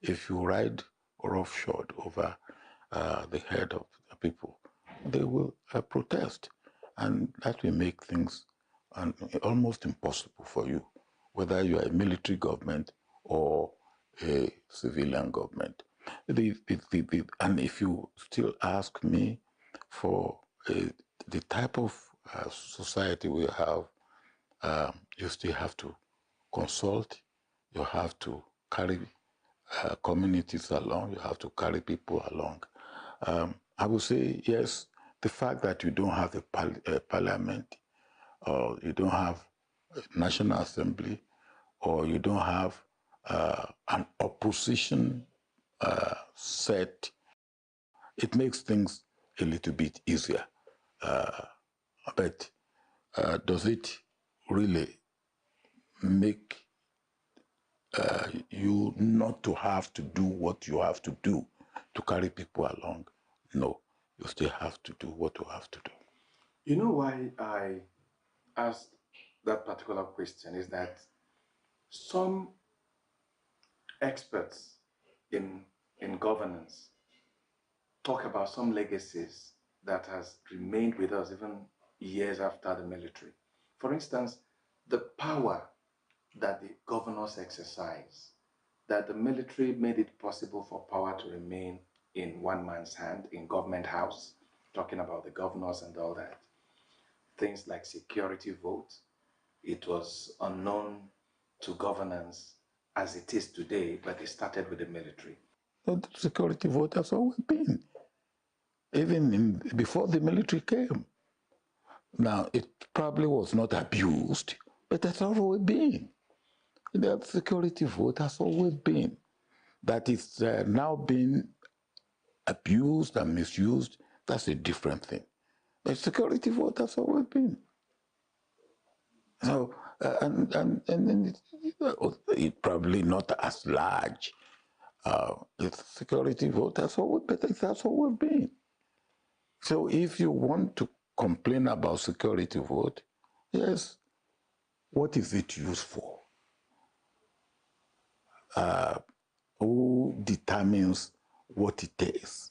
if you ride roughshod over the head of the people, they will protest. And that will make things almost impossible for you, whether you are a military government or a civilian government. And if you still ask me for the type of society we have, you still have to consult, you have to carry communities along, you have to carry people along. I would say, yes, the fact that you don't have a parliament, or you don't have a National Assembly, or you don't have an opposition set, it makes things a little bit easier. But does it really make you not to have to do what you have to do to carry people along? No, you still have to do what you have to do. You know why I asked that particular question is that some experts in governance talk about some legacies that has remained with us even years after the military. For instance, the power that the governors exercise, that the military made it possible for power to remain in one man's hand in government house, talking about the governors and all that. Things like security vote, it was unknown to governance as it is today, but it started with the military. The security vote has always been, even before the military came. Now, it probably was not abused, but it has always been. The security vote has always been. That it's now being abused and misused, that's a different thing. The security vote has always been. So, and it probably not as large. The security vote has always, but it has always been. So if you want to complain about security vote, yes, what is it used for? Who determines what it is?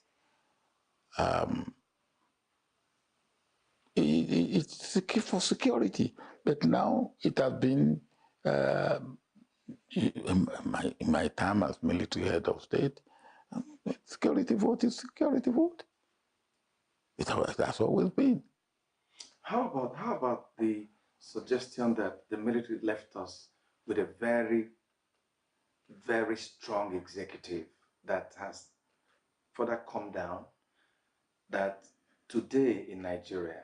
It's for security, but now it has been, in my time as military head of state, security vote is security vote. That's always been. How about the suggestion that the military left us with a very, very strong executive that has further come down, that today in Nigeria,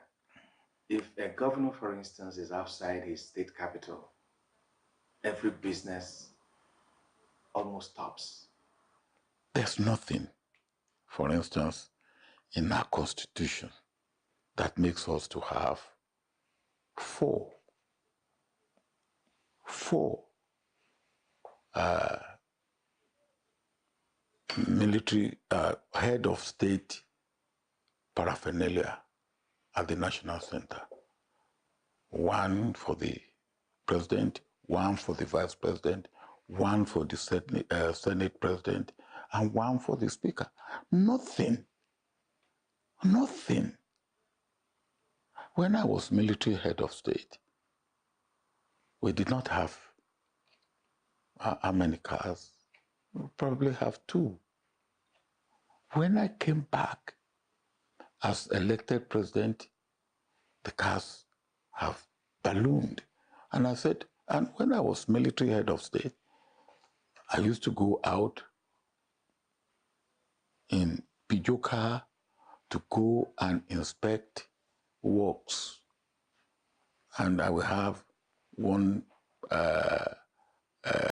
if a governor, for instance, is outside his state capital, every business almost stops. There's nothing, for instance, in our constitution that makes us to have four military head of state paraphernalia at the National Center. One for the president, one for the vice president, one for the Senate president, and one for the speaker. Nothing. Nothing. When I was military head of state, we did not have how many cars? We probably have two. When I came back as elected president, the cars have ballooned. And I said, and when I was military head of state, I used to go out in Peugeot car to go and inspect works. And I will have one